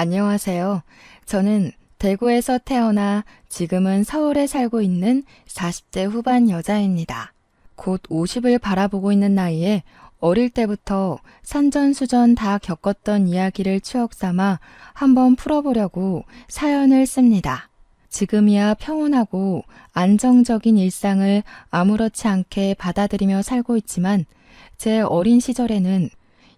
안녕하세요. 저는 대구에서 태어나 지금은 서울에 살고 있는 40대 후반 여자입니다. 곧 50을 바라보고 있는 나이에 어릴 때부터 산전수전 다 겪었던 이야기를 추억 삼아 한번 풀어보려고 사연을 씁니다. 지금이야 평온하고 안정적인 일상을 아무렇지 않게 받아들이며 살고 있지만 제 어린 시절에는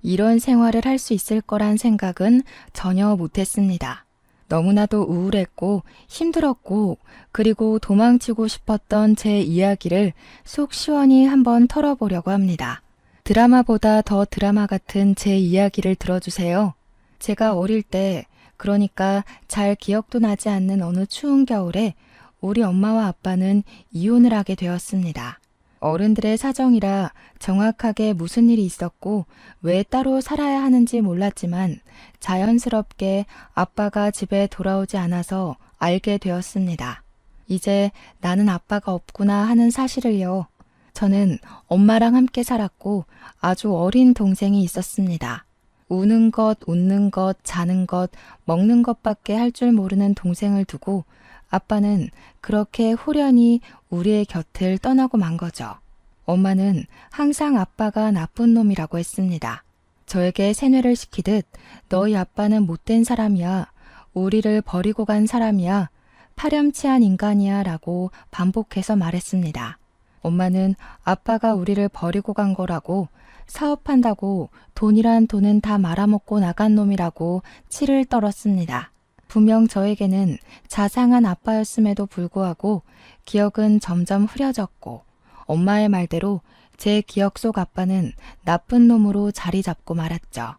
이런 생활을 할 수 있을 거란 생각은 전혀 못했습니다. 너무나도 우울했고 힘들었고 그리고 도망치고 싶었던 제 이야기를 속 시원히 한번 털어보려고 합니다. 드라마보다 더 드라마 같은 제 이야기를 들어주세요. 제가 어릴 때, 그러니까 잘 기억도 나지 않는 어느 추운 겨울에 우리 엄마와 아빠는 이혼을 하게 되었습니다. 어른들의 사정이라 정확하게 무슨 일이 있었고 왜 따로 살아야 하는지 몰랐지만 자연스럽게 아빠가 집에 돌아오지 않아서 알게 되었습니다. 이제 나는 아빠가 없구나 하는 사실을요. 저는 엄마랑 함께 살았고 아주 어린 동생이 있었습니다. 우는 것, 웃는 것, 자는 것, 먹는 것밖에 할 줄 모르는 동생을 두고 아빠는 그렇게 호련히 우리의 곁을 떠나고 만 거죠. 엄마는 항상 아빠가 나쁜 놈이라고 했습니다. 저에게 세뇌를 시키듯 너희 아빠는 못된 사람이야. 우리를 버리고 간 사람이야. 파렴치한 인간이야 라고 반복해서 말했습니다. 엄마는 아빠가 우리를 버리고 간 거라고 사업한다고 돈이란 돈은 다 말아먹고 나간 놈이라고 치를 떨었습니다. 분명 저에게는 자상한 아빠였음에도 불구하고 기억은 점점 흐려졌고 엄마의 말대로 제 기억 속 아빠는 나쁜 놈으로 자리 잡고 말았죠.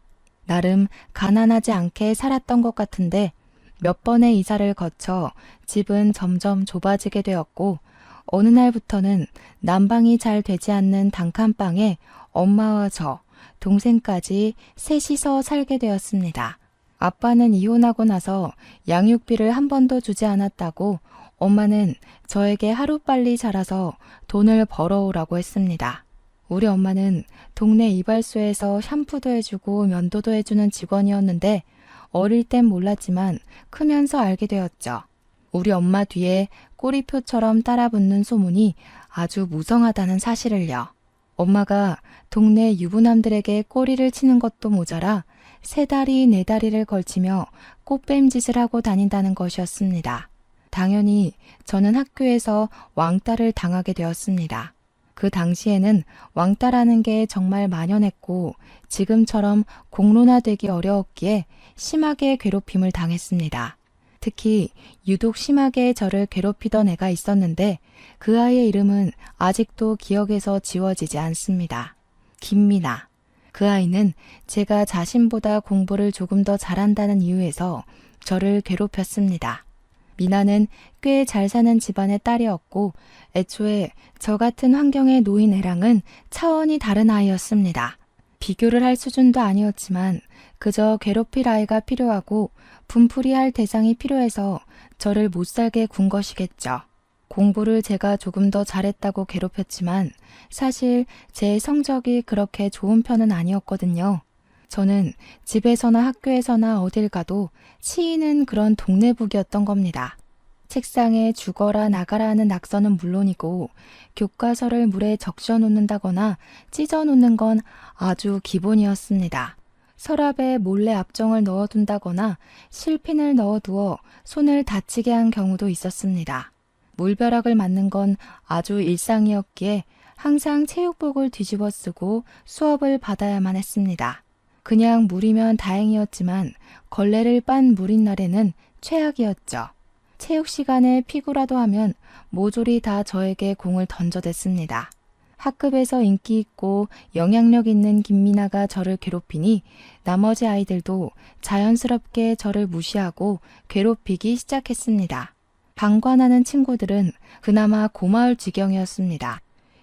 나름 가난하지 않게 살았던 것 같은데 몇 번의 이사를 거쳐 집은 점점 좁아지게 되었고 어느 날부터는 난방이 잘 되지 않는 단칸방에 엄마와 저, 동생까지 셋이서 살게 되었습니다. 아빠는 이혼하고 나서 양육비를 한 번도 주지 않았다고 엄마는 저에게 하루빨리 자라서 돈을 벌어오라고 했습니다. 우리 엄마는 동네 이발소에서 샴푸도 해주고 면도도 해주는 직원이었는데 어릴 땐 몰랐지만 크면서 알게 되었죠. 우리 엄마 뒤에 꼬리표처럼 따라붙는 소문이 아주 무성하다는 사실을요. 엄마가 동네 유부남들에게 꼬리를 치는 것도 모자라 3다리, 4다리를 걸치며 꽃뱀짓을 하고 다닌다는 것이었습니다. 당연히 저는 학교에서 왕따를 당하게 되었습니다. 그 당시에는 왕따라는 게 정말 만연했고 지금처럼 공론화되기 어려웠기에 심하게 괴롭힘을 당했습니다. 특히 유독 심하게 저를 괴롭히던 애가 있었는데 그 아이의 이름은 아직도 기억에서 지워지지 않습니다. 김미나. 그 아이는 제가 자신보다 공부를 조금 더 잘한다는 이유에서 저를 괴롭혔습니다. 미나는 꽤 잘 사는 집안의 딸이었고 애초에 저 같은 환경에 놓인 애랑은 차원이 다른 아이였습니다. 비교를 할 수준도 아니었지만 그저 괴롭힐 아이가 필요하고 분풀이할 대상이 필요해서 저를 못살게 군 것이겠죠. 공부를 제가 조금 더 잘했다고 괴롭혔지만 사실 제 성적이 그렇게 좋은 편은 아니었거든요. 저는 집에서나 학교에서나 어딜 가도 치이는 그런 동네북이었던 겁니다. 책상에 죽어라 나가라 하는 낙서는 물론이고 교과서를 물에 적셔 놓는다거나 찢어 놓는 건 아주 기본이었습니다. 서랍에 몰래 압정을 넣어둔다거나 실핀을 넣어두어 손을 다치게 한 경우도 있었습니다. 물벼락을 맞는 건 아주 일상이었기에 항상 체육복을 뒤집어 쓰고 수업을 받아야만 했습니다. 그냥 물이면 다행이었지만 걸레를 빤 물인 날에는 최악이었죠. 체육 시간에 피구라도 하면 모조리 다 저에게 공을 던져댔습니다. 학급에서 인기 있고 영향력 있는 김미나가 저를 괴롭히니 나머지 아이들도 자연스럽게 저를 무시하고 괴롭히기 시작했습니다. 방관하는 친구들은 그나마 고마울 지경이었습니다.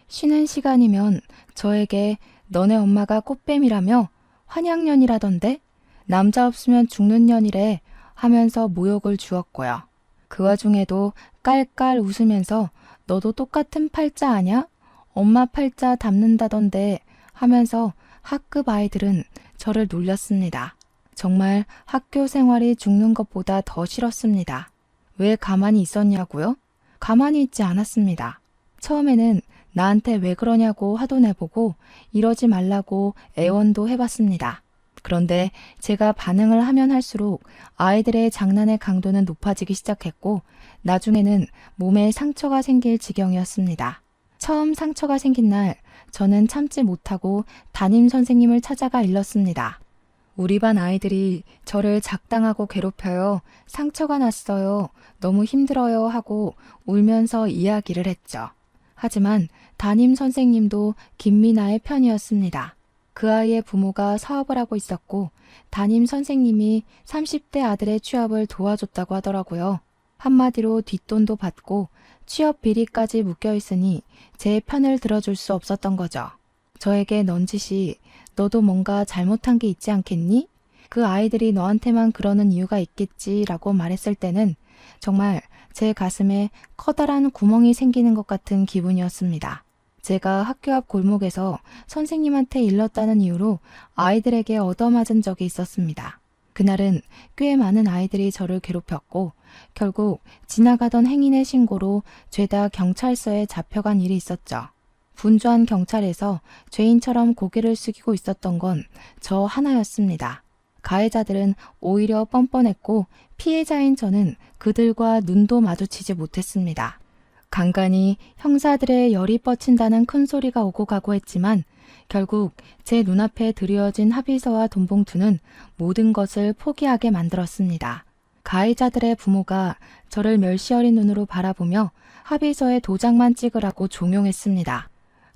쉬는 시간이면 저에게 너네 엄마가 꽃뱀이라며 환양년이라던데 남자 없으면 죽는 년이래 하면서 모욕을 주었고요. 그 와중에도 깔깔 웃으면서 너도 똑같은 팔자 아냐? 엄마 팔자 닮는다던데 하면서 학급 아이들은 저를 놀렸습니다. 정말 학교 생활이 죽는 것보다 더 싫었습니다. 왜 가만히 있었냐고요? 가만히 있지 않았습니다. 처음에는 나한테 왜 그러냐고 화도 내보고 이러지 말라고 애원도 해봤습니다. 그런데 제가 반응을 하면 할수록 아이들의 장난의 강도는 높아지기 시작했고 나중에는 몸에 상처가 생길 지경이었습니다. 처음 상처가 생긴 날 저는 참지 못하고 담임 선생님을 찾아가 일렀습니다. 우리 반 아이들이 저를 작당하고 괴롭혀요. 상처가 났어요. 너무 힘들어요 하고 울면서 이야기를 했죠. 하지만 담임 선생님도 김미나의 편이었습니다. 그 아이의 부모가 사업을 하고 있었고 담임 선생님이 30대 아들의 취업을 도와줬다고 하더라고요. 한마디로 뒷돈도 받고 취업 비리까지 묶여 있으니 제 편을 들어줄 수 없었던 거죠. 저에게 넌지시 너도 뭔가 잘못한 게 있지 않겠니? 그 아이들이 너한테만 그러는 이유가 있겠지라고 말했을 때는 정말 제 가슴에 커다란 구멍이 생기는 것 같은 기분이었습니다. 제가 학교 앞 골목에서 선생님한테 일렀다는 이유로 아이들에게 얻어맞은 적이 있었습니다. 그날은 꽤 많은 아이들이 저를 괴롭혔고 결국 지나가던 행인의 신고로 죄다 경찰서에 잡혀간 일이 있었죠. 분주한 경찰에서 죄인처럼 고개를 숙이고 있었던 건 저 하나였습니다. 가해자들은 오히려 뻔뻔했고 피해자인 저는 그들과 눈도 마주치지 못했습니다. 간간히 형사들의 열이 뻗친다는 큰 소리가 오고 가고 했지만 결국 제 눈앞에 드리워진 합의서와 돈봉투는 모든 것을 포기하게 만들었습니다. 가해자들의 부모가 저를 멸시 어린 눈으로 바라보며 합의서에 도장만 찍으라고 종용했습니다.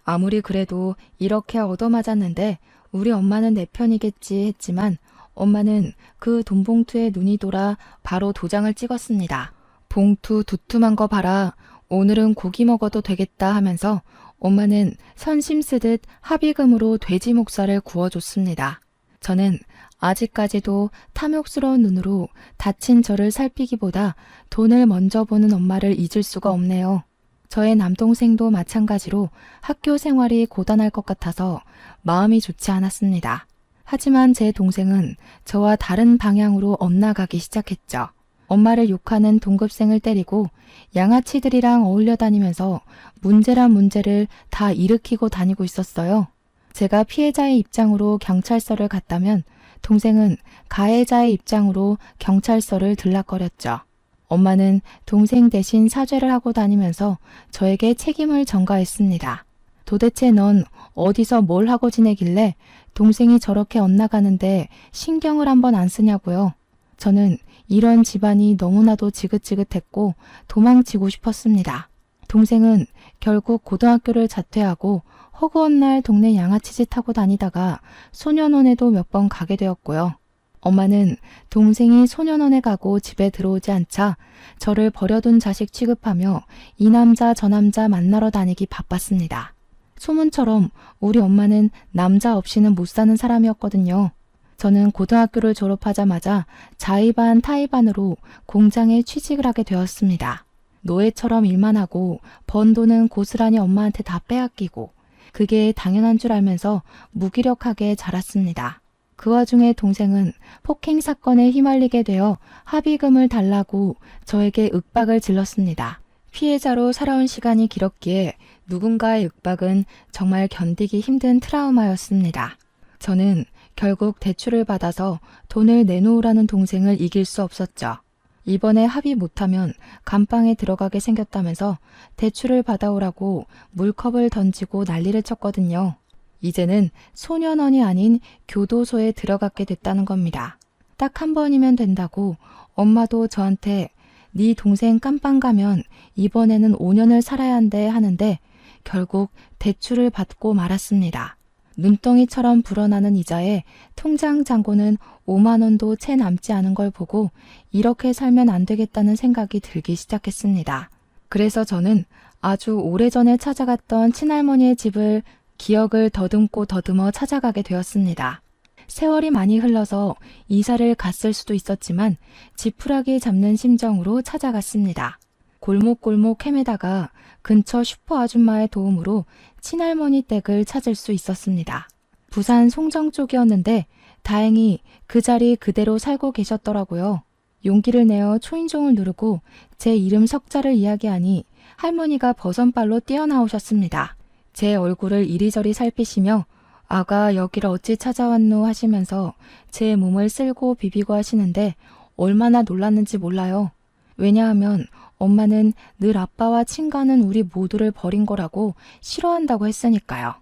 아무리 그래도 이렇게 얻어맞았는데 우리 엄마는 내 편이겠지 했지만 엄마는 그 돈봉투에 눈이 돌아 바로 도장을 찍었습니다. 봉투 두툼한 거 봐라. 오늘은 고기 먹어도 되겠다 하면서 엄마는 선심 쓰듯 합의금으로 돼지 목살을 구워줬습니다. 저는 아직까지도 탐욕스러운 눈으로 다친 저를 살피기보다 돈을 먼저 보는 엄마를 잊을 수가 없네요. 저의 남동생도 마찬가지로 학교 생활이 고단할 것 같아서 마음이 좋지 않았습니다. 하지만 제 동생은 저와 다른 방향으로 엇나가기 시작했죠. 엄마를 욕하는 동급생을 때리고 양아치들이랑 어울려 다니면서 문제란 문제를 다 일으키고 다니고 있었어요. 제가 피해자의 입장으로 경찰서를 갔다면 동생은 가해자의 입장으로 경찰서를 들락거렸죠. 엄마는 동생 대신 사죄를 하고 다니면서 저에게 책임을 전가했습니다. 도대체 넌 어디서 뭘 하고 지내길래 동생이 저렇게 엇나가는데 신경을 한번 안 쓰냐고요. 저는 이런 집안이 너무나도 지긋지긋했고 도망치고 싶었습니다. 동생은 결국 고등학교를 자퇴하고 허구한 날 동네 양아치짓 하고 다니다가 소년원에도 몇 번 가게 되었고요. 엄마는 동생이 소년원에 가고 집에 들어오지 않자 저를 버려둔 자식 취급하며 이 남자 저 남자 만나러 다니기 바빴습니다. 소문처럼 우리 엄마는 남자 없이는 못 사는 사람이었거든요. 저는 고등학교를 졸업하자마자 자의반 타의반으로 공장에 취직을 하게 되었습니다. 노예처럼 일만 하고 번 돈은 고스란히 엄마한테 다 빼앗기고 그게 당연한 줄 알면서 무기력하게 자랐습니다. 그 와중에 동생은 폭행 사건에 휘말리게 되어 합의금을 달라고 저에게 윽박을 질렀습니다. 피해자로 살아온 시간이 길었기에 누군가의 윽박은 정말 견디기 힘든 트라우마였습니다. 저는 결국 대출을 받아서 돈을 내놓으라는 동생을 이길 수 없었죠. 이번에 합의 못하면 감방에 들어가게 생겼다면서 대출을 받아오라고 물컵을 던지고 난리를 쳤거든요. 이제는 소년원이 아닌 교도소에 들어가게 됐다는 겁니다. 딱 한 번이면 된다고 엄마도 저한테 네 동생 깜빵 가면 이번에는 5년을 살아야 한대 하는데 결국 대출을 받고 말았습니다. 눈덩이처럼 불어나는 이자에 통장 잔고는 5만 원도 채 남지 않은 걸 보고 이렇게 살면 안 되겠다는 생각이 들기 시작했습니다. 그래서 저는 아주 오래전에 찾아갔던 친할머니의 집을 기억을 더듬고 더듬어 찾아가게 되었습니다. 세월이 많이 흘러서 이사를 갔을 수도 있었지만 지푸라기 잡는 심정으로 찾아갔습니다. 골목골목 헤매다가 근처 슈퍼 아줌마의 도움으로 친할머니 댁을 찾을 수 있었습니다. 부산 송정 쪽이었는데 다행히 그 자리 그대로 살고 계셨더라고요. 용기를 내어 초인종을 누르고 제 이름 석자를 이야기하니 할머니가 버선발로 뛰어나오셨습니다. 제 얼굴을 이리저리 살피시며 아가 여기를 어찌 찾아왔노 하시면서 제 몸을 쓸고 비비고 하시는데 얼마나 놀랐는지 몰라요. 왜냐하면 엄마는 늘 아빠와 친가는 우리 모두를 버린 거라고 싫어한다고 했으니까요.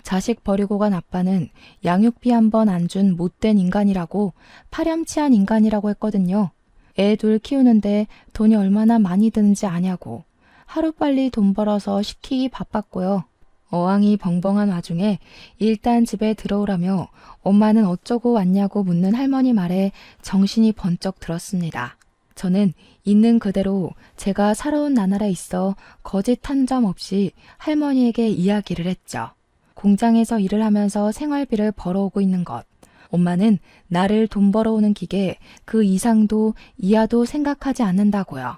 자식 버리고 간 아빠는 양육비 한 번 안 준 못된 인간이라고 파렴치한 인간이라고 했거든요. 애 둘 키우는데 돈이 얼마나 많이 드는지 아냐고 하루빨리 돈 벌어서 시키기 바빴고요. 어항이 벙벙한 와중에 일단 집에 들어오라며 엄마는 어쩌고 왔냐고 묻는 할머니 말에 정신이 번쩍 들었습니다. 저는 있는 그대로 제가 살아온 나날에 있어 거짓 한 점 없이 할머니에게 이야기를 했죠. 공장에서 일을 하면서 생활비를 벌어오고 있는 것. 엄마는 나를 돈 벌어오는 기계 그 이상도 이하도 생각하지 않는다고요.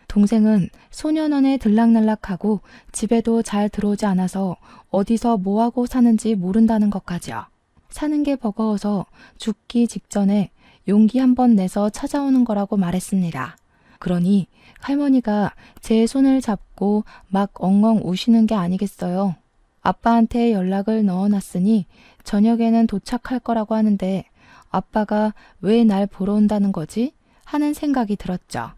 동생은 소년원에 들락날락하고 집에도 잘 들어오지 않아서 어디서 뭐하고 사는지 모른다는 것까지요. 사는 게 버거워서 죽기 직전에 용기 한번 내서 찾아오는 거라고 말했습니다. 그러니 할머니가 제 손을 잡고 막 엉엉 우시는 게 아니겠어요. 아빠한테 연락을 넣어놨으니 저녁에는 도착할 거라고 하는데 아빠가 왜 날 보러 온다는 거지? 하는 생각이 들었죠.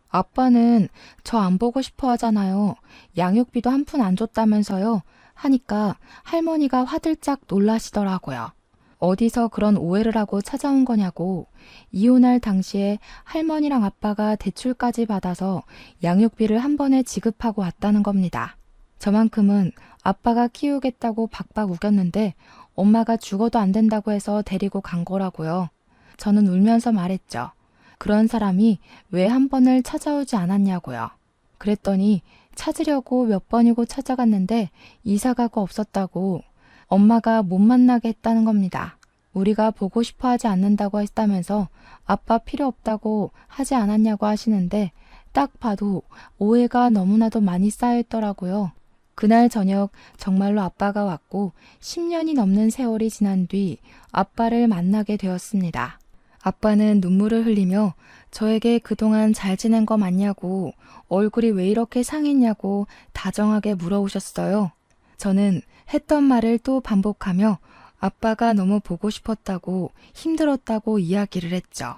아빠는 저 안 보고 싶어 하잖아요. 양육비도 한 푼 안 줬다면서요. 하니까 할머니가 화들짝 놀라시더라고요. 어디서 그런 오해를 하고 찾아온 거냐고. 이혼할 당시에 할머니랑 아빠가 대출까지 받아서 양육비를 한 번에 지급하고 왔다는 겁니다. 저만큼은 아빠가 키우겠다고 박박 우겼는데 엄마가 죽어도 안 된다고 해서 데리고 간 거라고요. 저는 울면서 말했죠. 그런 사람이 왜 한 번을 찾아오지 않았냐고요. 그랬더니 찾으려고 몇 번이고 찾아갔는데 이사가가 없었다고 엄마가 못 만나게 했다는 겁니다. 우리가 보고 싶어 하지 않는다고 했다면서 아빠 필요 없다고 하지 않았냐고 하시는데 딱 봐도 오해가 너무나도 많이 쌓여있더라고요. 그날 저녁 정말로 아빠가 왔고 10년이 넘는 세월이 지난 뒤 아빠를 만나게 되었습니다. 아빠는 눈물을 흘리며 저에게 그동안 잘 지낸 거 맞냐고 얼굴이 왜 이렇게 상했냐고 다정하게 물어오셨어요. 저는 했던 말을 또 반복하며 아빠가 너무 보고 싶었다고 힘들었다고 이야기를 했죠.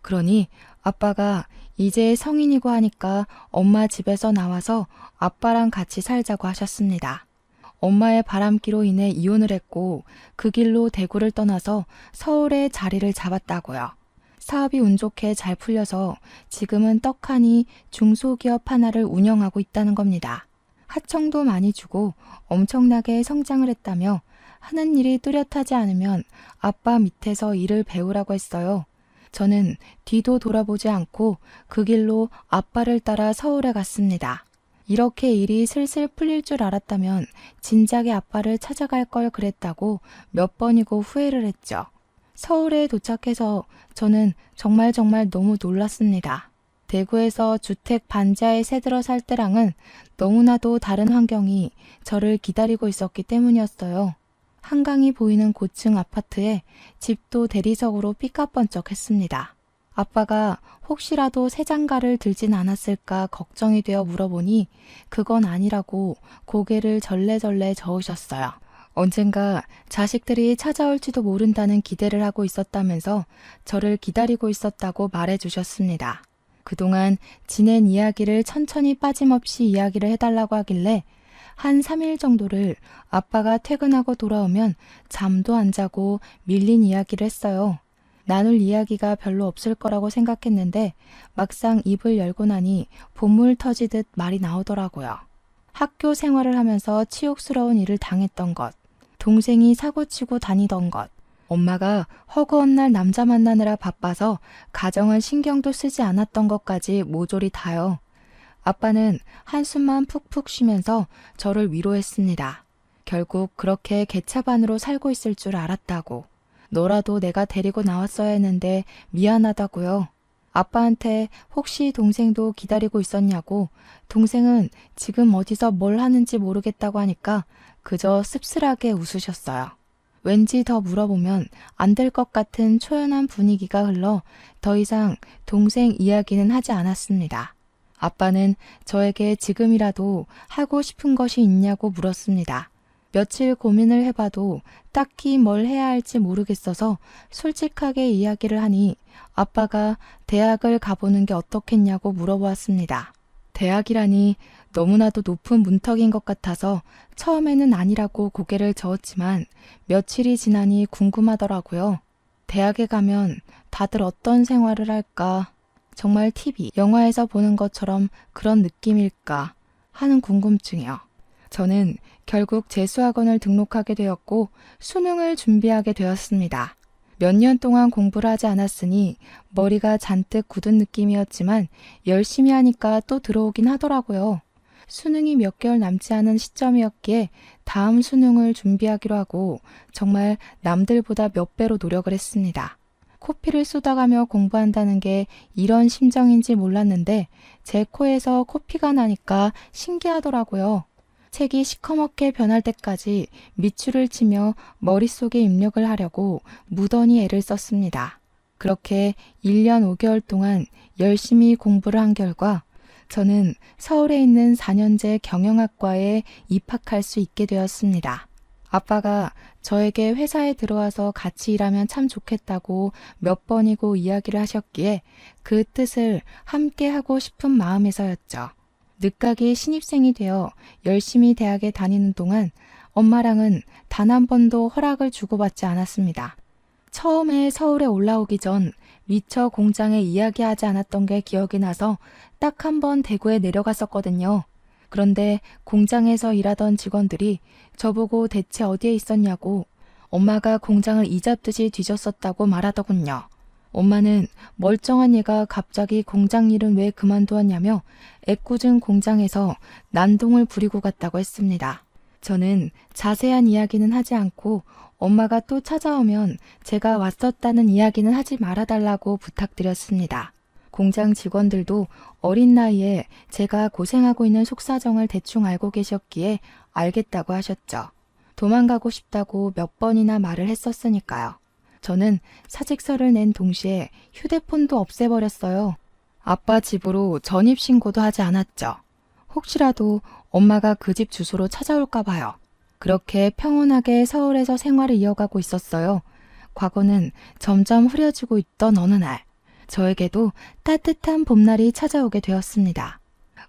그러니 아빠가 이제 성인이고 하니까 엄마 집에서 나와서 아빠랑 같이 살자고 하셨습니다. 엄마의 바람기로 인해 이혼을 했고 그 길로 대구를 떠나서 서울에 자리를 잡았다고요. 사업이 운 좋게 잘 풀려서 지금은 떡하니 중소기업 하나를 운영하고 있다는 겁니다. 하청도 많이 주고 엄청나게 성장을 했다며 하는 일이 뚜렷하지 않으면 아빠 밑에서 일을 배우라고 했어요. 저는 뒤도 돌아보지 않고 그 길로 아빠를 따라 서울에 갔습니다. 이렇게 일이 슬슬 풀릴 줄 알았다면 진작에 아빠를 찾아갈 걸 그랬다고 몇 번이고 후회를 했죠. 서울에 도착해서 저는 정말 너무 놀랐습니다. 대구에서 주택 반지하에 새들어 살 때랑은 너무나도 다른 환경이 저를 기다리고 있었기 때문이었어요. 한강이 보이는 고층 아파트에 집도 대리석으로 삐까뻔쩍했습니다. 아빠가 혹시라도 새 장가를 들진 않았을까 걱정이 되어 물어보니 그건 아니라고 고개를 절레절레 저으셨어요. 언젠가 자식들이 찾아올지도 모른다는 기대를 하고 있었다면서 저를 기다리고 있었다고 말해주셨습니다. 그동안 지낸 이야기를 천천히 빠짐없이 이야기를 해달라고 하길래 한 3일 정도를 아빠가 퇴근하고 돌아오면 잠도 안 자고 밀린 이야기를 했어요. 나눌 이야기가 별로 없을 거라고 생각했는데 막상 입을 열고 나니 본물 터지듯 말이 나오더라고요. 학교 생활을 하면서 치욕스러운 일을 당했던 것, 동생이 사고치고 다니던 것, 엄마가 허구한 날 남자 만나느라 바빠서 가정은 신경도 쓰지 않았던 것까지 모조리 다요. 아빠는 한숨만 푹푹 쉬면서 저를 위로했습니다. 결국 그렇게 개차반으로 살고 있을 줄 알았다고. 너라도 내가 데리고 나왔어야 했는데 미안하다고요. 아빠한테 혹시 동생도 기다리고 있었냐고 동생은 지금 어디서 뭘 하는지 모르겠다고 하니까 그저 씁쓸하게 웃으셨어요. 왠지 더 물어보면 안 될 것 같은 초연한 분위기가 흘러 더 이상 동생 이야기는 하지 않았습니다. 아빠는 저에게 지금이라도 하고 싶은 것이 있냐고 물었습니다. 며칠 고민을 해봐도 딱히 뭘 해야 할지 모르겠어서 솔직하게 이야기를 하니 아빠가 대학을 가보는 게 어떻겠냐고 물어보았습니다. 대학이라니 너무나도 높은 문턱인 것 같아서 처음에는 아니라고 고개를 저었지만 며칠이 지나니 궁금하더라고요. 대학에 가면 다들 어떤 생활을 할까? 정말 TV, 영화에서 보는 것처럼 그런 느낌일까 하는 궁금증이요. 저는 결국 재수학원을 등록하게 되었고 수능을 준비하게 되었습니다. 몇 년 동안 공부를 하지 않았으니 머리가 잔뜩 굳은 느낌이었지만 열심히 하니까 또 들어오긴 하더라고요. 수능이 몇 개월 남지 않은 시점이었기에 다음 수능을 준비하기로 하고 정말 남들보다 몇 배로 노력을 했습니다. 코피를 쏟아가며 공부한다는 게 이런 심정인지 몰랐는데 제 코에서 코피가 나니까 신기하더라고요. 책이 시커멓게 변할 때까지 밑줄을 치며 머릿속에 입력을 하려고 무던히 애를 썼습니다. 그렇게 1년 5개월 동안 열심히 공부를 한 결과 저는 서울에 있는 4년제 경영학과에 입학할 수 있게 되었습니다. 아빠가 저에게 회사에 들어와서 같이 일하면 참 좋겠다고 몇 번이고 이야기를 하셨기에 그 뜻을 함께 하고 싶은 마음에서였죠. 늦가기 신입생이 되어 열심히 대학에 다니는 동안 엄마랑은 단 한 번도 허락을 주고받지 않았습니다. 처음에 서울에 올라오기 전 미처 공장에 이야기하지 않았던 게 기억이 나서 딱 한 번 대구에 내려갔었거든요. 그런데 공장에서 일하던 직원들이 저보고 대체 어디에 있었냐고 엄마가 공장을 이잡듯이 뒤졌었다고 말하더군요. 엄마는 멀쩡한 얘가 갑자기 공장 일은 왜 그만두었냐며 애꿎은 공장에서 난동을 부리고 갔다고 했습니다. 저는 자세한 이야기는 하지 않고 엄마가 또 찾아오면 제가 왔었다는 이야기는 하지 말아달라고 부탁드렸습니다. 공장 직원들도 어린 나이에 제가 고생하고 있는 속사정을 대충 알고 계셨기에 알겠다고 하셨죠. 도망가고 싶다고 몇 번이나 말을 했었으니까요. 저는 사직서를 낸 동시에 휴대폰도 없애버렸어요. 아빠 집으로 전입신고도 하지 않았죠. 혹시라도 엄마가 그 집 주소로 찾아올까 봐요. 그렇게 평온하게 서울에서 생활을 이어가고 있었어요. 과거는 점점 흐려지고 있던 어느 날, 저에게도 따뜻한 봄날이 찾아오게 되었습니다.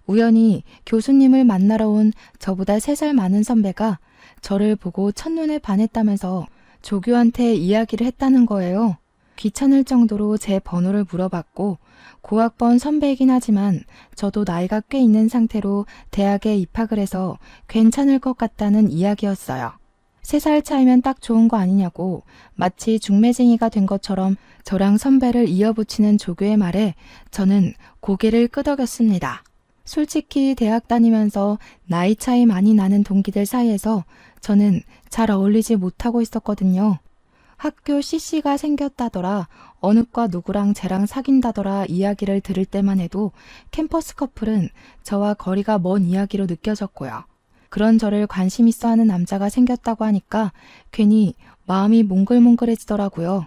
우연히 교수님을 만나러 온 저보다 3살 많은 선배가 저를 보고 첫눈에 반했다면서 조교한테 이야기를 했다는 거예요. 귀찮을 정도로 제 번호를 물어봤고 고학번 선배이긴 하지만 저도 나이가 꽤 있는 상태로 대학에 입학을 해서 괜찮을 것 같다는 이야기였어요. 3살 차이면 딱 좋은 거 아니냐고 마치 중매쟁이가 된 것처럼 저랑 선배를 이어붙이는 조교의 말에 저는 고개를 끄덕였습니다. 솔직히 대학 다니면서 나이 차이 많이 나는 동기들 사이에서 저는 잘 어울리지 못하고 있었거든요. 학교 CC가 생겼다더라, 어느 과 누구랑 쟤랑 사귄다더라 이야기를 들을 때만 해도 캠퍼스 커플은 저와 거리가 먼 이야기로 느껴졌고요. 그런 저를 관심 있어 하는 남자가 생겼다고 하니까 괜히 마음이 몽글몽글해지더라고요.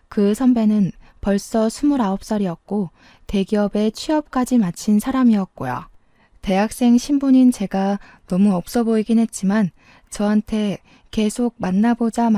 그 선배는 벌써 29살이었고 대기업에 취업까지 마친 사람이었고요. 대학생 신분인 제가 너무 없어 보이긴 했지만 저한테 계속 만나보자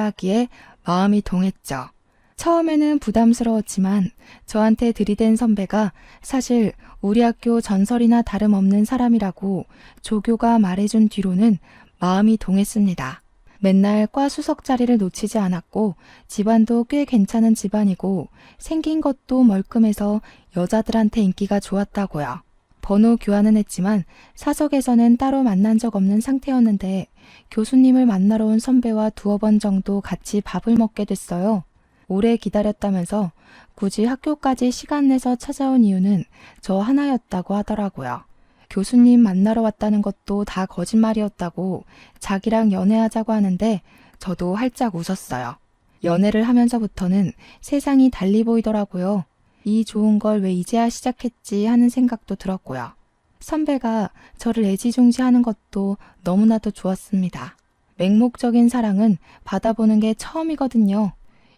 하기에 마음이 동했죠. 처음에는 부담스러웠지만 저한테 들이댄 선배가 사실 우리 학교 전설이나 다름없는 사람이라고 조교가 말해준 뒤로는 마음이 동했습니다. 맨날 과 수석 자리를 놓치지 않았고 집안도 꽤 괜찮은 집안이고 생긴 것도 멀끔해서 여자들한테 인기가 좋았다고요. 번호 교환은 했지만 사석에서는 따로 만난 적 없는 상태였는데 교수님을 만나러 온 선배와 2번 정도 같이 밥을 먹게 됐어요. 오래 기다렸다면서 굳이 학교까지 시간 내서 찾아온 이유는 저 하나였다고 하더라고요. 교수님 만나러 왔다는 것도 다 거짓말이었다고 자기랑 연애하자고 하는데 저도 활짝 웃었어요. 연애를 하면서부터는 세상이 달리 보이더라고요. 이 좋은 걸 왜 이제야 시작했지 하는 생각도 들었고요. 선배가 저를 애지중지하는 것도 너무나도 좋았습니다. 맹목적인 사랑은 받아보는 게 처음이거든요.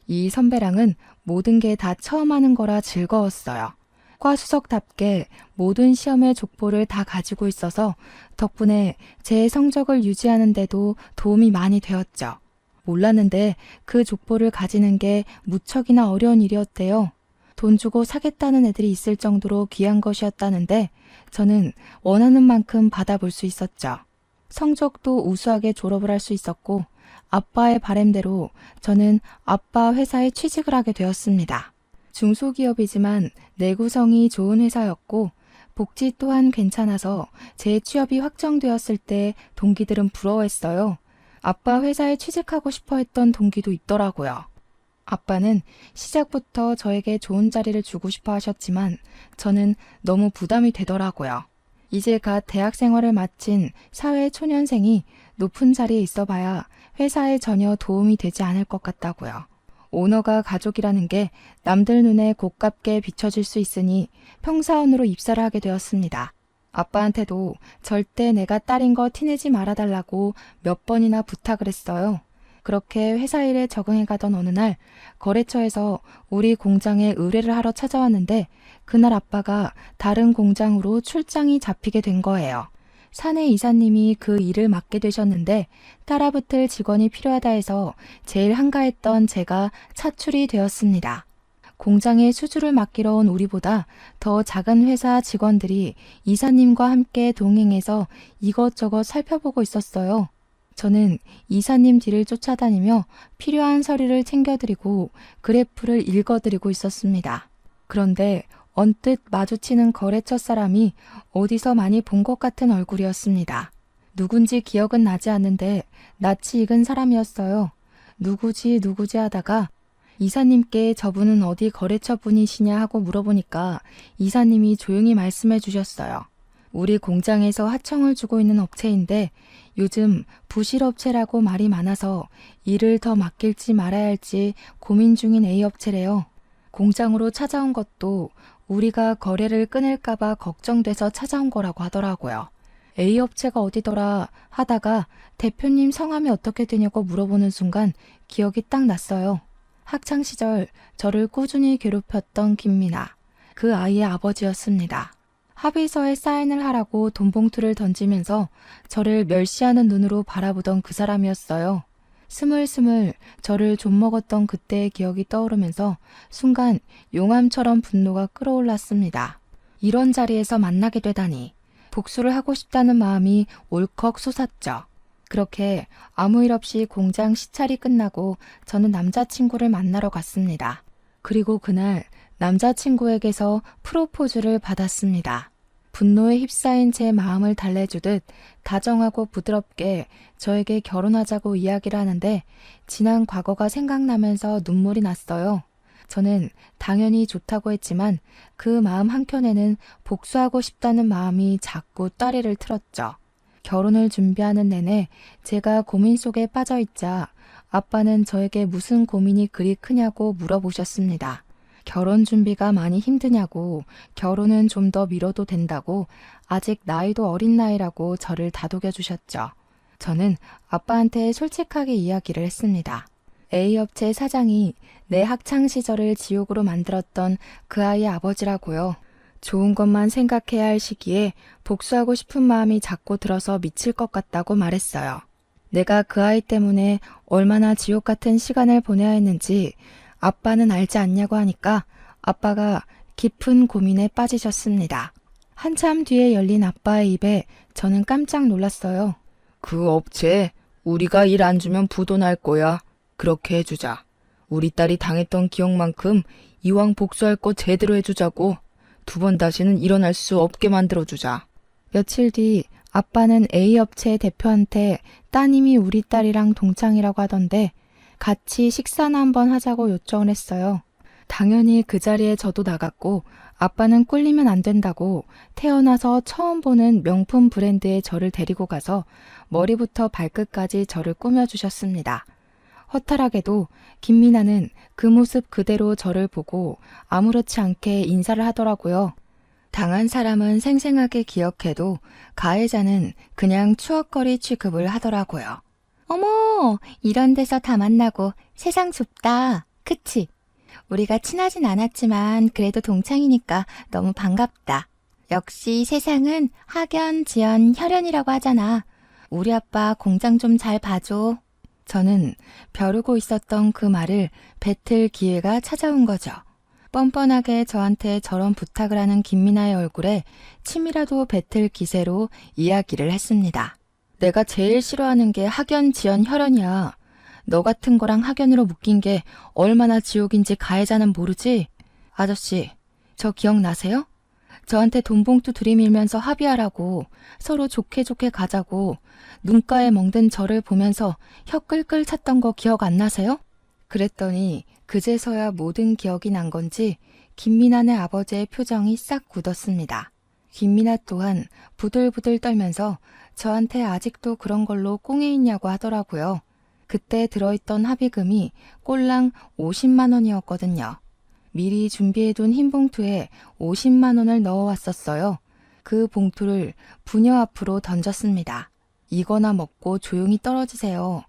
이 선배랑은 모든 게 다 처음 하는 거라 즐거웠어요. 과수석답게 모든 시험의 족보를 다 가지고 있어서 덕분에 제 성적을 유지하는 데도 도움이 많이 되었죠. 몰랐는데 그 족보를 가지는 게 무척이나 어려운 일이었대요. 돈 주고 사겠다는 애들이 있을 정도로 귀한 것이었다는데 저는 원하는 만큼 받아볼 수 있었죠. 성적도 우수하게 졸업을 할 수 있었고 아빠의 바램대로 저는 아빠 회사에 취직을 하게 되었습니다. 중소기업이지만 내구성이 좋은 회사였고 복지 또한 괜찮아서 제 취업이 확정되었을 때 동기들은 부러워했어요. 아빠 회사에 취직하고 싶어 했던 동기도 있더라고요. 아빠는 시작부터 저에게 좋은 자리를 주고 싶어 하셨지만 저는 너무 부담이 되더라고요. 이제 갓 대학 생활을 마친 사회 초년생이 높은 자리에 있어 봐야 회사에 전혀 도움이 되지 않을 것 같다고요. 오너가 가족이라는 게 남들 눈에 고깝게 비춰질 수 있으니 평사원으로 입사를 하게 되었습니다. 아빠한테도 절대 내가 딸인 거 티내지 말아달라고 몇 번이나 부탁을 했어요. 그렇게 회사 일에 적응해 가던 어느 날 거래처에서 우리 공장에 의뢰를 하러 찾아왔는데 그날 아빠가 다른 공장으로 출장이 잡히게 된 거예요. 사내 이사님이 그 일을 맡게 되셨는데 따라붙을 직원이 필요하다 해서 제일 한가했던 제가 차출이 되었습니다. 공장에 수주를 맡기러 온 우리보다 더 작은 회사 직원들이 이사님과 함께 동행해서 이것저것 살펴보고 있었어요. 저는 이사님 뒤를 쫓아다니며 필요한 서류를 챙겨드리고 그래프를 읽어드리고 있었습니다. 그런데 언뜻 마주치는 거래처 사람이 어디서 많이 본 것 같은 얼굴이었습니다. 누군지 기억은 나지 않는데 낯이 익은 사람이었어요. 누구지 하다가 이사님께 저분은 어디 거래처 분이시냐 하고 물어보니까 이사님이 조용히 말씀해 주셨어요. 우리 공장에서 하청을 주고 있는 업체인데 요즘 부실업체라고 말이 많아서 일을 더 맡길지 말아야 할지 고민 중인 A업체래요. 공장으로 찾아온 것도 우리가 거래를 끊을까봐 걱정돼서 찾아온 거라고 하더라고요. A업체가 어디더라 하다가 대표님 성함이 어떻게 되냐고 물어보는 순간 기억이 딱 났어요. 학창시절 저를 꾸준히 괴롭혔던 김미나, 그 아이의 아버지였습니다. 합의서에 사인을 하라고 돈봉투를 던지면서 저를 멸시하는 눈으로 바라보던 그 사람이었어요. 스물스물 저를 좀먹었던 그때의 기억이 떠오르면서 순간 용암처럼 분노가 끌어올랐습니다. 이런 자리에서 만나게 되다니 복수를 하고 싶다는 마음이 울컥 솟았죠. 그렇게 아무 일 없이 공장 시찰이 끝나고 저는 남자친구를 만나러 갔습니다. 그리고 그날 남자친구에게서 프로포즈를 받았습니다. 분노에 휩싸인 제 마음을 달래주듯 다정하고 부드럽게 저에게 결혼하자고 이야기를 하는데 지난 과거가 생각나면서 눈물이 났어요. 저는 당연히 좋다고 했지만 그 마음 한켠에는 복수하고 싶다는 마음이 자꾸 따리를 틀었죠. 결혼을 준비하는 내내 제가 고민 속에 빠져있자 아빠는 저에게 무슨 고민이 그리 크냐고 물어보셨습니다. 결혼 준비가 많이 힘드냐고, 결혼은 좀 더 미뤄도 된다고, 아직 나이도 어린 나이라고 저를 다독여 주셨죠. 저는 아빠한테 솔직하게 이야기를 했습니다. A업체 사장이 내 학창 시절을 지옥으로 만들었던 그 아이의 아버지라고요. 좋은 것만 생각해야 할 시기에 복수하고 싶은 마음이 자꾸 들어서 미칠 것 같다고 말했어요. 내가 그 아이 때문에 얼마나 지옥 같은 시간을 보내야 했는지 아빠는 알지 않냐고 하니까 아빠가 깊은 고민에 빠지셨습니다. 한참 뒤에 열린 아빠의 입에 저는 깜짝 놀랐어요. 그 업체 우리가 일 안 주면 부도 날 거야. 그렇게 해주자. 우리 딸이 당했던 기억만큼 이왕 복수할 거 제대로 해주자고. 2번 다시는 일어날 수 없게 만들어주자. 며칠 뒤 아빠는 A업체 대표한테 따님이 우리 딸이랑 동창이라고 하던데 같이 식사나 한번 하자고 요청을 했어요. 당연히 그 자리에 저도 나갔고 아빠는 꿀리면 안 된다고 태어나서 처음 보는 명품 브랜드에 저를 데리고 가서 머리부터 발끝까지 저를 꾸며주셨습니다. 허탈하게도 김미나는 그 모습 그대로 저를 보고 아무렇지 않게 인사를 하더라고요. 당한 사람은 생생하게 기억해도 가해자는 그냥 추억거리 취급을 하더라고요. 어머, 이런 데서 다 만나고 세상 좁다. 그치? 우리가 친하진 않았지만 그래도 동창이니까 너무 반갑다. 역시 세상은 학연, 지연, 혈연이라고 하잖아. 우리 아빠 공장 좀 잘 봐줘. 저는 벼르고 있었던 그 말을 뱉을 기회가 찾아온 거죠. 뻔뻔하게 저한테 저런 부탁을 하는 김미나의 얼굴에 침이라도 뱉을 기세로 이야기를 했습니다. 내가 제일 싫어하는 게 학연, 지연, 혈연이야. 너 같은 거랑 학연으로 묶인 게 얼마나 지옥인지 가해자는 모르지? 아저씨, 저 기억나세요? 저한테 돈 봉투 들이밀면서 합의하라고, 서로 좋게 좋게 가자고, 눈가에 멍든 저를 보면서 혀 끌끌 찼던 거 기억 안 나세요? 그랬더니 그제서야 모든 기억이 난 건지 김미나네 아버지의 표정이 싹 굳었습니다. 김미나 또한 부들부들 떨면서 저한테 아직도 그런 걸로 꽁에 있냐고 하더라고요. 그때 들어있던 합의금이 꼴랑 50만 원이었거든요. 미리 준비해둔 흰 봉투에 50만 원을 넣어왔었어요. 그 봉투를 부녀 앞으로 던졌습니다. 이거나 먹고 조용히 떨어지세요.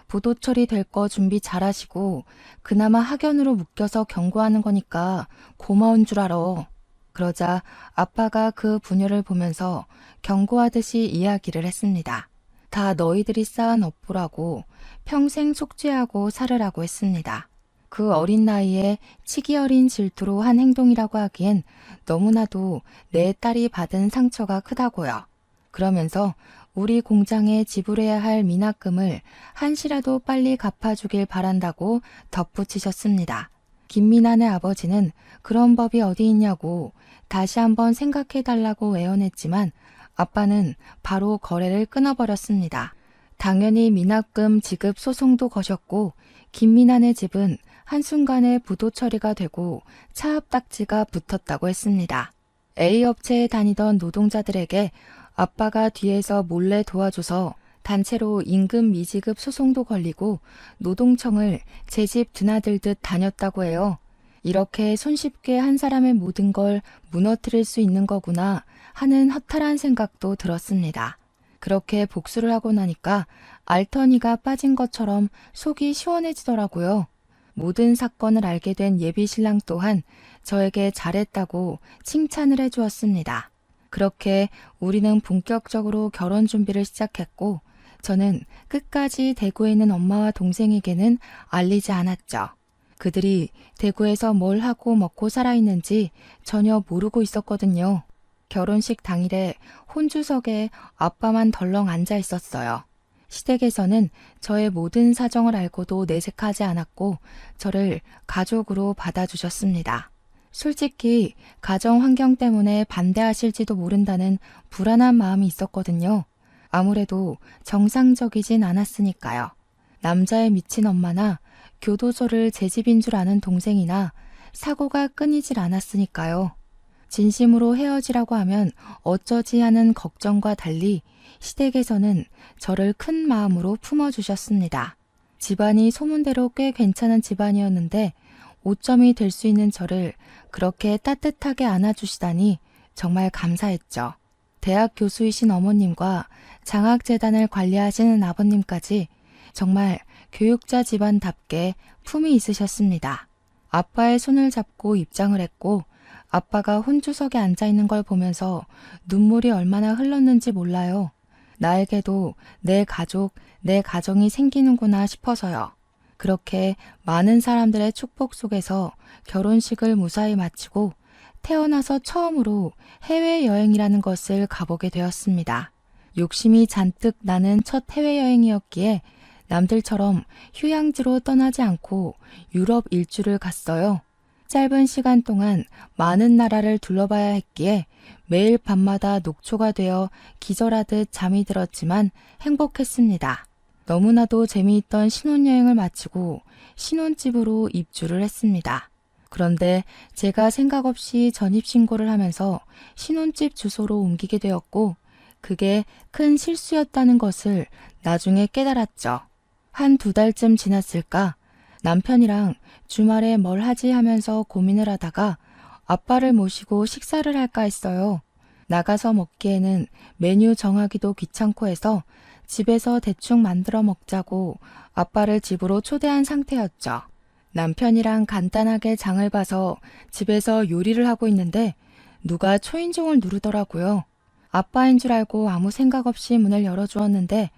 부도 처리될 거 준비 잘하시고 그나마 학연으로 묶여서 경고하는 거니까 고마운 줄 알아. 그러자 아빠가 그 부녀를 보면서 경고하듯이 이야기를 했습니다. 다 너희들이 쌓은 업보라고 평생 속죄하고 살으라고 했습니다. 그 어린 나이에 치기 어린 질투로 한 행동이라고 하기엔 너무나도 내 딸이 받은 상처가 크다고요. 그러면서 우리 공장에 지불해야 할 미납금을 한시라도 빨리 갚아주길 바란다고 덧붙이셨습니다. 김미나네 아버지는 그런 법이 어디 있냐고 다시 한번 생각해달라고 애원했지만 아빠는 바로 거래를 끊어버렸습니다. 당연히 미납금 지급 소송도 거셨고 김미나네 집은 한순간에 부도 처리가 되고 차압딱지가 붙었다고 했습니다. A업체에 다니던 노동자들에게 아빠가 뒤에서 몰래 도와줘서 단체로 임금 미지급 소송도 걸리고 노동청을 제 집 드나들듯 다녔다고 해요. 이렇게 손쉽게 한 사람의 모든 걸 무너뜨릴 수 있는 거구나 하는 허탈한 생각도 들었습니다. 그렇게 복수를 하고 나니까 알터니가 빠진 것처럼 속이 시원해지더라고요. 모든 사건을 알게 된 예비 신랑 또한 저에게 잘했다고 칭찬을 해주었습니다. 그렇게 우리는 본격적으로 결혼 준비를 시작했고 저는 끝까지 대구에 있는 엄마와 동생에게는 알리지 않았죠. 그들이 대구에서 뭘 하고 먹고 살아있는지 전혀 모르고 있었거든요. 결혼식 당일에 혼주석에 아빠만 덜렁 앉아 있었어요. 시댁에서는 저의 모든 사정을 알고도 내색하지 않았고 저를 가족으로 받아주셨습니다. 솔직히 가정 환경 때문에 반대하실지도 모른다는 불안한 마음이 있었거든요. 아무래도 정상적이진 않았으니까요. 남자에 미친 엄마나 교도소를 제 집인 줄 아는 동생이나 사고가 끊이질 않았으니까요. 진심으로 헤어지라고 하면 어쩌지 하는 걱정과 달리 시댁에서는 저를 큰 마음으로 품어주셨습니다. 집안이 소문대로 꽤 괜찮은 집안이었는데 오점이 될 수 있는 저를 그렇게 따뜻하게 안아주시다니 정말 감사했죠. 대학 교수이신 어머님과 장학재단을 관리하시는 아버님까지 정말 교육자 집안답게 품이 있으셨습니다. 아빠의 손을 잡고 입장을 했고 아빠가 혼주석에 앉아있는 걸 보면서 눈물이 얼마나 흘렀는지 몰라요. 나에게도 내 가족, 내 가정이 생기는구나 싶어서요. 그렇게 많은 사람들의 축복 속에서 결혼식을 무사히 마치고 태어나서 처음으로 해외여행이라는 것을 가보게 되었습니다. 욕심이 잔뜩 나는 첫 해외여행이었기에 남들처럼 휴양지로 떠나지 않고 유럽 일주를 갔어요. 짧은 시간 동안 많은 나라를 둘러봐야 했기에 매일 밤마다 녹초가 되어 기절하듯 잠이 들었지만 행복했습니다. 너무나도 재미있던 신혼여행을 마치고 신혼집으로 입주를 했습니다. 그런데 제가 생각 없이 전입신고를 하면서 신혼집 주소로 옮기게 되었고 그게 큰 실수였다는 것을 나중에 깨달았죠. 한 2달쯤 지났을까 남편이랑 주말에 뭘 하지 하면서 고민을 하다가 아빠를 모시고 식사를 할까 했어요. 나가서 먹기에는 메뉴 정하기도 귀찮고 해서 집에서 대충 만들어 먹자고 아빠를 집으로 초대한 상태였죠. 남편이랑 간단하게 장을 봐서 집에서 요리를 하고 있는데 누가 초인종을 누르더라고요. 아빠인 줄 알고 아무 생각 없이 문을 열어주었는데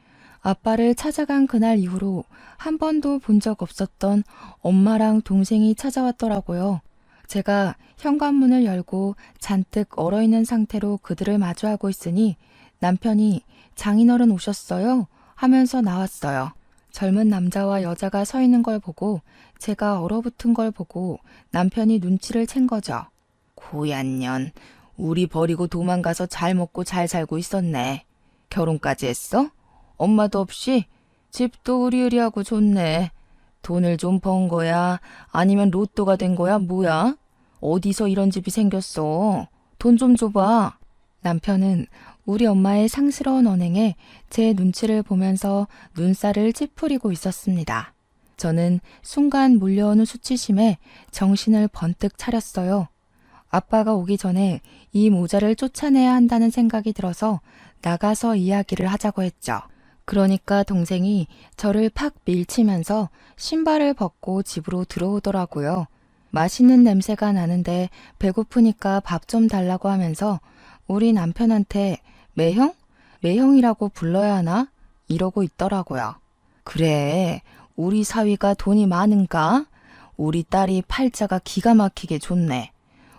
아빠를 찾아간 그날 이후로 한 번도 본 적 없었던 엄마랑 동생이 찾아왔더라고요. 제가 현관문을 열고 잔뜩 얼어있는 상태로 그들을 마주하고 있으니 남편이 장인어른 오셨어요? 하면서 나왔어요. 젊은 남자와 여자가 서 있는 걸 보고 제가 얼어붙은 걸 보고 남편이 눈치를 챈 거죠. 고얀 년, 우리 버리고 도망가서 잘 먹고 잘 살고 있었네. 결혼까지 했어? 엄마도 없이? 집도 으리으리하고 좋네. 돈을 좀 번 거야? 아니면 로또가 된 거야? 뭐야? 어디서 이런 집이 생겼어? 돈 좀 줘봐. 남편은 우리 엄마의 상스러운 언행에 제 눈치를 보면서 눈살을 찌푸리고 있었습니다. 저는 순간 몰려오는 수치심에 정신을 번뜩 차렸어요. 아빠가 오기 전에 이 모자를 쫓아내야 한다는 생각이 들어서 나가서 이야기를 하자고 했죠. 그러니까 동생이 저를 팍 밀치면서 신발을 벗고 집으로 들어오더라고요. 맛있는 냄새가 나는데 배고프니까 밥 좀 달라고 하면서 우리 남편한테 매형? 매형이라고 불러야 하나? 이러고 있더라고요. 그래, 우리 사위가 돈이 많은가? 우리 딸이 팔자가 기가 막히게 좋네.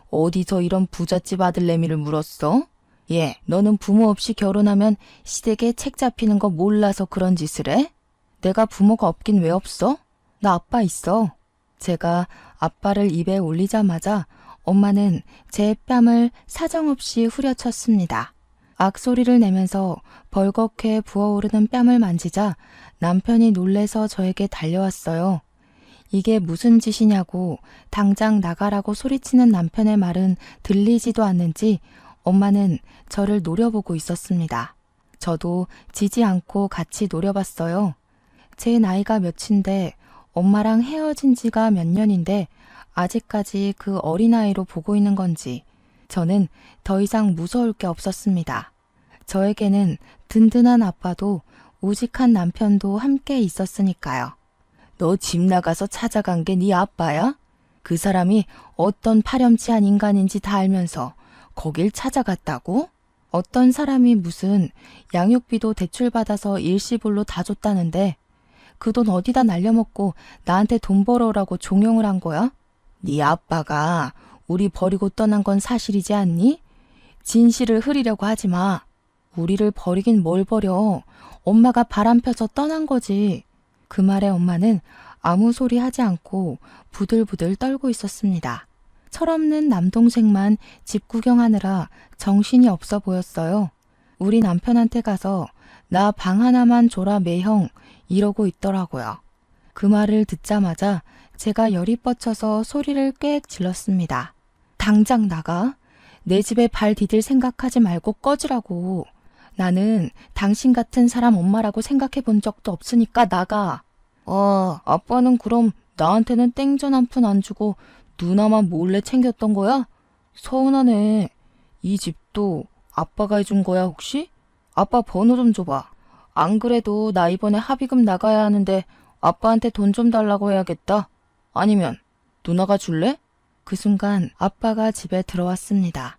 어디서 이런 부잣집 아들내미를 물었어? 얘, 너는 부모 없이 결혼하면 시댁에 책 잡히는 거 몰라서 그런 짓을 해? 내가 부모가 없긴 왜 없어? 나 아빠 있어. 제가 아빠를 입에 올리자마자 엄마는 제 뺨을 사정없이 후려쳤습니다. 악소리를 내면서 벌겋게 부어오르는 뺨을 만지자 남편이 놀래서 저에게 달려왔어요. 이게 무슨 짓이냐고 당장 나가라고 소리치는 남편의 말은 들리지도 않는지 엄마는 저를 노려보고 있었습니다. 저도 지지 않고 같이 노려봤어요. 제 나이가 몇인데 엄마랑 헤어진 지가 몇 년인데 아직까지 그 어린아이로 보고 있는 건지 저는 더 이상 무서울 게 없었습니다. 저에게는 든든한 아빠도 우직한 남편도 함께 있었으니까요. 너 집 나가서 찾아간 게 네 아빠야? 그 사람이 어떤 파렴치한 인간인지 다 알면서 거길 찾아갔다고? 어떤 사람이 무슨 양육비도 대출받아서 일시불로 다 줬다는데 그 돈 어디다 날려먹고 나한테 돈 벌어오라고 종용을 한 거야? 네 아빠가 우리 버리고 떠난 건 사실이지 않니? 진실을 흐리려고 하지 마. 우리를 버리긴 뭘 버려. 엄마가 바람 펴서 떠난 거지. 그 말에 엄마는 아무 소리 하지 않고 부들부들 떨고 있었습니다. 철없는 남동생만 집 구경하느라 정신이 없어 보였어요. 우리 남편한테 가서 나 방 하나만 줘라 매형 이러고 있더라고요. 그 말을 듣자마자 제가 열이 뻗쳐서 소리를 꽥 질렀습니다. 당장 나가. 내 집에 발 디딜 생각하지 말고 꺼지라고. 나는 당신 같은 사람 엄마라고 생각해 본 적도 없으니까 나가. 아빠는 그럼 나한테는 땡전 한 푼 안 주고 누나만 몰래 챙겼던 거야? 서운하네. 이 집도 아빠가 해준 거야 혹시? 아빠 번호 좀 줘봐. 안 그래도 나 이번에 합의금 나가야 하는데 아빠한테 돈 좀 달라고 해야겠다. 아니면 누나가 줄래? 그 순간 아빠가 집에 들어왔습니다.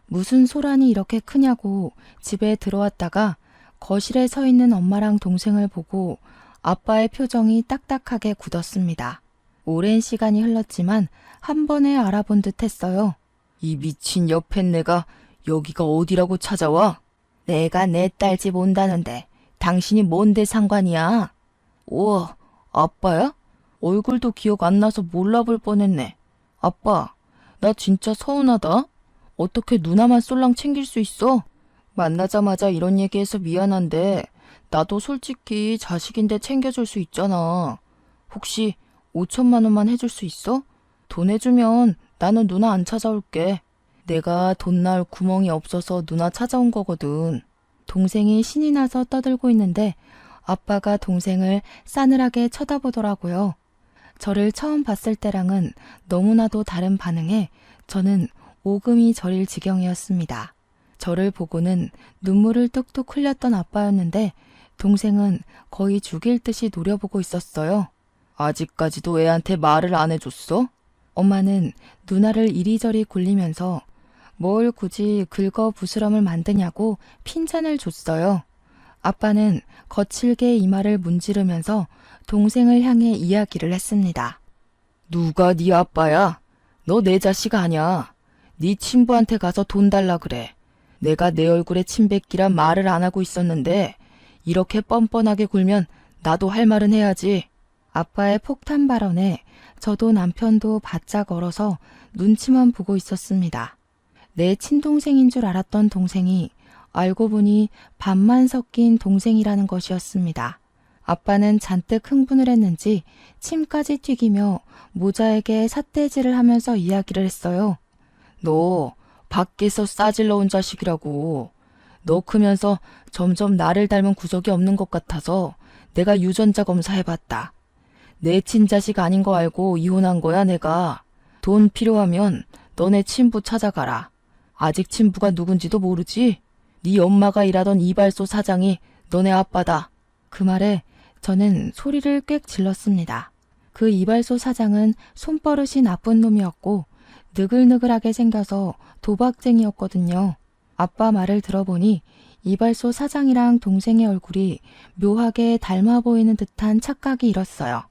무슨 소란이 이렇게 크냐고 집에 들어왔다가 거실에 서 있는 엄마랑 동생을 보고 아빠의 표정이 딱딱하게 굳었습니다. 오랜 시간이 흘렀지만 한 번에 알아본 듯 했어요. 이 미친 여팬네가 여기가 어디라고 찾아와? 내가 내 딸 집 온다는데 당신이 뭔데 상관이야? 우와, 아빠야? 얼굴도 기억 안 나서 몰라볼 뻔했네. 아빠, 나 진짜 서운하다. 어떻게 누나만 쏠랑 챙길 수 있어? 만나자마자 이런 얘기해서 미안한데 나도 솔직히 자식인데 챙겨줄 수 있잖아. 혹시 5천만 원만 해줄 수 있어? 돈 해주면 나는 누나 안 찾아올게. 내가 돈 나올 구멍이 없어서 누나 찾아온 거거든. 동생이 신이 나서 떠들고 있는데 아빠가 동생을 싸늘하게 쳐다보더라고요. 저를 처음 봤을 때랑은 너무나도 다른 반응에 저는 오금이 저릴 지경이었습니다. 저를 보고는 눈물을 뚝뚝 흘렸던 아빠였는데 동생은 거의 죽일 듯이 노려보고 있었어요. 아직까지도 애한테 말을 안 해줬어? 엄마는 누나를 이리저리 굴리면서 뭘 굳이 긁어 부스럼을 만드냐고 핀잔을 줬어요. 아빠는 거칠게 이마를 문지르면서 동생을 향해 이야기를 했습니다. 누가 네 아빠야? 너 내 자식 아냐? 네 친부한테 가서 돈 달라 그래. 내가 내 얼굴에 침 뱉기란 말을 안 하고 있었는데 이렇게 뻔뻔하게 굴면 나도 할 말은 해야지. 아빠의 폭탄 발언에 저도 남편도 바짝 얼어서 눈치만 보고 있었습니다. 내 친동생인 줄 알았던 동생이 알고 보니 반만 섞인 동생이라는 것이었습니다. 아빠는 잔뜩 흥분을 했는지 침까지 튀기며 모자에게 삿대질을 하면서 이야기를 했어요. 너 밖에서 싸질러 온 자식이라고. 너 크면서 점점 나를 닮은 구석이 없는 것 같아서 내가 유전자 검사해봤다. 내 친자식 아닌 거 알고 이혼한 거야 내가. 돈 필요하면 너네 친부 찾아가라. 아직 친부가 누군지도 모르지? 네 엄마가 일하던 이발소 사장이 너네 아빠다. 그 말에 저는 소리를 꽥 질렀습니다. 그 이발소 사장은 손버릇이 나쁜 놈이었고 느글느글하게 생겨서 도박쟁이였거든요. 아빠 말을 들어보니 이발소 사장이랑 동생의 얼굴이 묘하게 닮아 보이는 듯한 착각이 일었어요.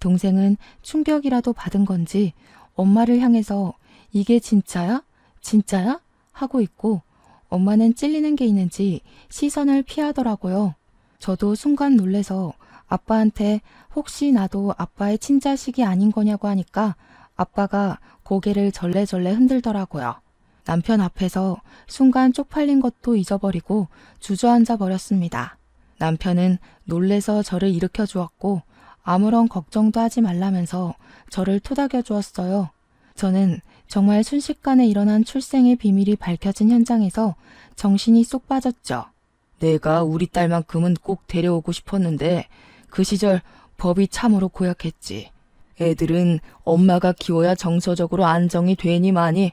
동생은 충격이라도 받은 건지 엄마를 향해서 이게 진짜야? 진짜야? 하고 있고 엄마는 찔리는 게 있는지 시선을 피하더라고요. 저도 순간 놀래서 아빠한테 혹시 나도 아빠의 친자식이 아닌 거냐고 하니까 아빠가 고개를 절레절레 흔들더라고요. 남편 앞에서 순간 쪽팔린 것도 잊어버리고 주저앉아 버렸습니다. 남편은 놀래서 저를 일으켜 주었고 아무런 걱정도 하지 말라면서 저를 토닥여 주었어요. 저는 정말 순식간에 일어난 출생의 비밀이 밝혀진 현장에서 정신이 쏙 빠졌죠. 내가 우리 딸만큼은 꼭 데려오고 싶었는데 그 시절 법이 참으로 고약했지. 애들은 엄마가 키워야 정서적으로 안정이 되니만이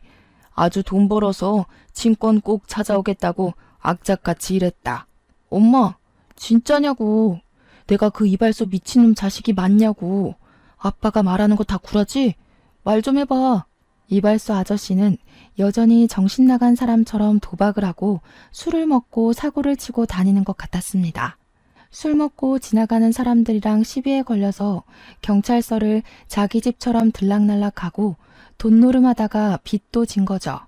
아주 돈 벌어서 친권 꼭 찾아오겠다고 악착같이 일했다. 엄마, 진짜냐고. 내가 그 이발소 미친놈 자식이 맞냐고. 아빠가 말하는 거 다 구라지? 말 좀 해봐. 이발소 아저씨는 여전히 정신 나간 사람처럼 도박을 하고 술을 먹고 사고를 치고 다니는 것 같았습니다. 술 먹고 지나가는 사람들이랑 시비에 걸려서 경찰서를 자기 집처럼 들락날락하고 돈 노름하다가 빚도 진 거죠.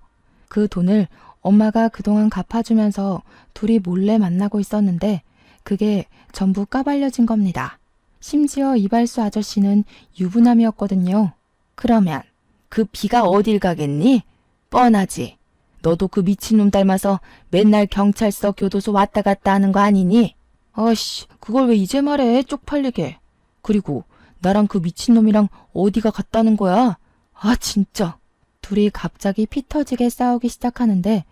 그 돈을 엄마가 그동안 갚아주면서 둘이 몰래 만나고 있었는데 그게 전부 까발려진 겁니다. 심지어 이발소 아저씨는 유부남이었거든요. 그러면 그 비가 어딜 가겠니? 뻔하지. 너도 그 미친놈 닮아서 맨날 경찰서 교도소 왔다 갔다 하는 거 아니니? 아씨, 그걸 왜 이제 말해, 쪽팔리게. 그리고 나랑 그 미친놈이랑 어디가 갔다는 거야? 아, 진짜. 둘이 갑자기 피 터지게 싸우기 시작하는데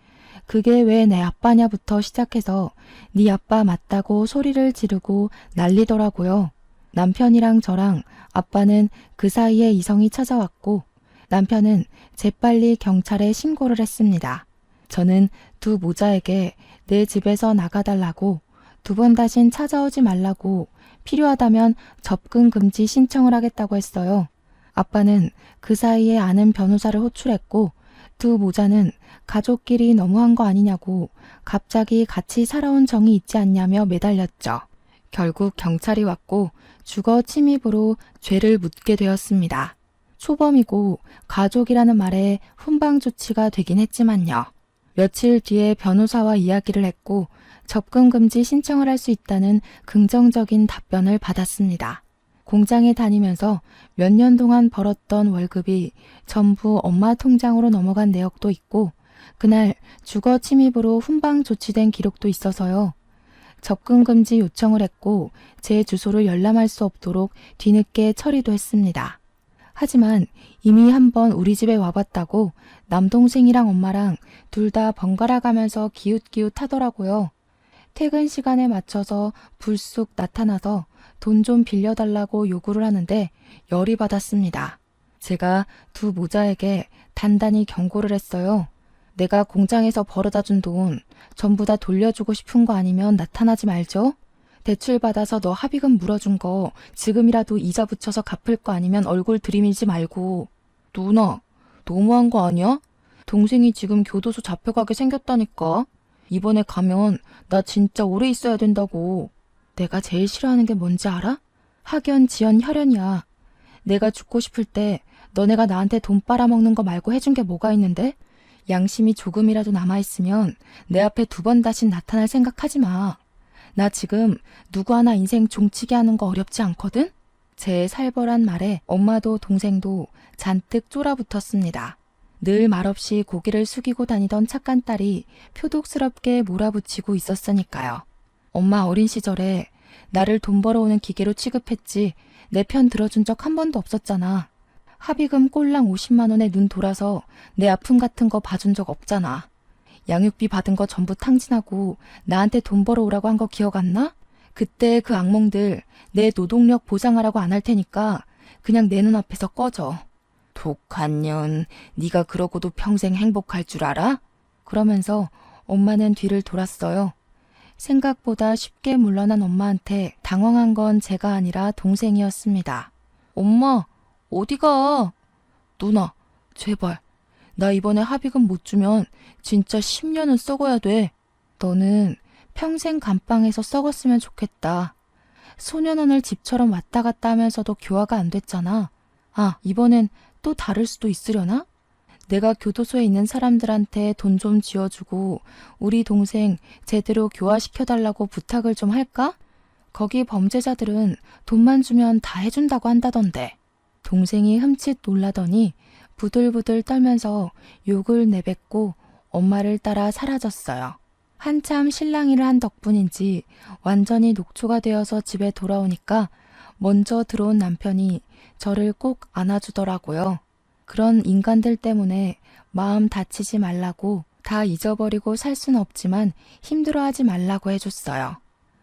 그게 왜 내 아빠냐부터 시작해서 네 아빠 맞다고 소리를 지르고 난리더라고요. 남편이랑 저랑 아빠는 그 사이에 이성이 찾아왔고 남편은 재빨리 경찰에 신고를 했습니다. 저는 두 모자에게 내 집에서 나가달라고 2번 다신 찾아오지 말라고 필요하다면 접근 금지 신청을 하겠다고 했어요. 아빠는 그 사이에 아는 변호사를 호출했고 두 모자는 가족끼리 너무한 거 아니냐고 갑자기 같이 살아온 정이 있지 않냐며 매달렸죠. 결국 경찰이 왔고 주거 침입으로 죄를 묻게 되었습니다. 초범이고 가족이라는 말에 훈방 조치가 되긴 했지만요. 며칠 뒤에 변호사와 이야기를 했고 접근 금지 신청을 할 수 있다는 긍정적인 답변을 받았습니다. 공장에 다니면서 몇 년 동안 벌었던 월급이 전부 엄마 통장으로 넘어간 내역도 있고 그날 주거 침입으로 훈방 조치된 기록도 있어서요. 접근 금지 요청을 했고 제 주소를 열람할 수 없도록 뒤늦게 처리도 했습니다. 하지만 이미 한번 우리 집에 와봤다고 남동생이랑 엄마랑 둘 다 번갈아 가면서 기웃기웃하더라고요. 퇴근 시간에 맞춰서 불쑥 나타나서 돈 좀 빌려달라고 요구를 하는데 열이 받았습니다. 제가 두 모자에게 단단히 경고를 했어요. 내가 공장에서 벌어다 준 돈 전부 다 돌려주고 싶은 거 아니면 나타나지 말죠. 대출 받아서 너 합의금 물어준 거 지금이라도 이자 붙여서 갚을 거 아니면 얼굴 들이밀지 말고. 누나, 너무한 거 아니야? 동생이 지금 교도소 잡혀가게 생겼다니까. 이번에 가면 나 진짜 오래 있어야 된다고. 내가 제일 싫어하는 게 뭔지 알아? 학연, 지연, 혈연이야. 내가 죽고 싶을 때 너네가 나한테 돈 빨아먹는 거 말고 해준 게 뭐가 있는데? 양심이 조금이라도 남아있으면 내 앞에 두 번 다신 나타날 생각하지 마. 나 지금 누구 하나 인생 종치게 하는 거 어렵지 않거든? 제 살벌한 말에 엄마도 동생도 잔뜩 쫄아붙었습니다. 늘 말없이 고개를 숙이고 다니던 착한 딸이 표독스럽게 몰아붙이고 있었으니까요. 엄마 어린 시절에 나를 돈 벌어오는 기계로 취급했지 내 편 들어준 적 한 번도 없었잖아. 합의금 꼴랑 50만 원에 눈 돌아서 내 아픔 같은 거 봐준 적 없잖아. 양육비 받은 거 전부 탕진하고 나한테 돈 벌어오라고 한 거 기억 안 나? 그때 그 악몽들 내 노동력 보장하라고 안 할 테니까 그냥 내 눈앞에서 꺼져. 독한 년, 네가 그러고도 평생 행복할 줄 알아? 그러면서 엄마는 뒤를 돌았어요. 생각보다 쉽게 물러난 엄마한테 당황한 건 제가 아니라 동생이었습니다. 엄마, 어디가? 누나, 제발. 나 이번에 합의금 못 주면 진짜 10년은 썩어야 돼. 너는 평생 감방에서 썩었으면 좋겠다. 소년원을 집처럼 왔다 갔다 하면서도 교화가 안 됐잖아. 아, 이번엔 또 다를 수도 있으려나? 내가 교도소에 있는 사람들한테 돈 좀 쥐어주고 우리 동생 제대로 교화시켜달라고 부탁을 좀 할까? 거기 범죄자들은 돈만 주면 다 해준다고 한다던데. 동생이 흠칫 놀라더니 부들부들 떨면서 욕을 내뱉고 엄마를 따라 사라졌어요. 한참 실랑이를 한 덕분인지 완전히 녹초가 되어서 집에 돌아오니까 먼저 들어온 남편이 저를 꼭 안아주더라고요. 그런 인간들 때문에 마음 다치지 말라고 다 잊어버리고 살 수는 없지만 힘들어하지 말라고 해줬어요.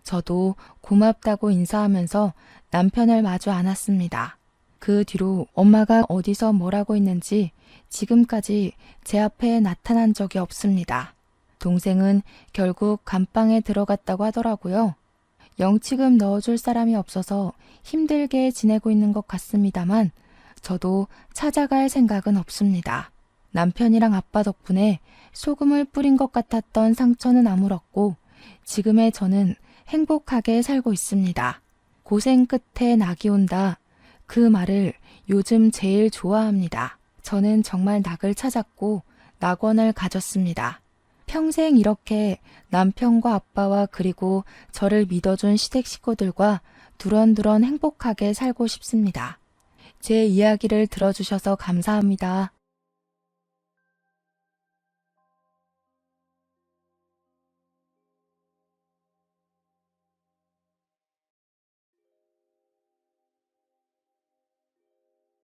저도 고맙다고 인사하면서 남편을 마주 안았습니다. 그 뒤로 엄마가 어디서 뭘 하고 있는지 지금까지 제 앞에 나타난 적이 없습니다. 동생은 결국 감방에 들어갔다고 하더라고요. 영치금 넣어줄 사람이 없어서 힘들게 지내고 있는 것 같습니다만 저도 찾아갈 생각은 없습니다. 남편이랑 아빠 덕분에 소금을 뿌린 것 같았던 상처는 아물었고 지금의 저는 행복하게 살고 있습니다. 고생 끝에 낙이 온다. 그 말을 요즘 제일 좋아합니다. 저는 정말 낙을 찾았고 낙원을 가졌습니다. 평생 이렇게 남편과 아빠와 그리고 저를 믿어준 시댁 식구들과 두런두런 행복하게 살고 싶습니다. 제 이야기를 들어주셔서 감사합니다.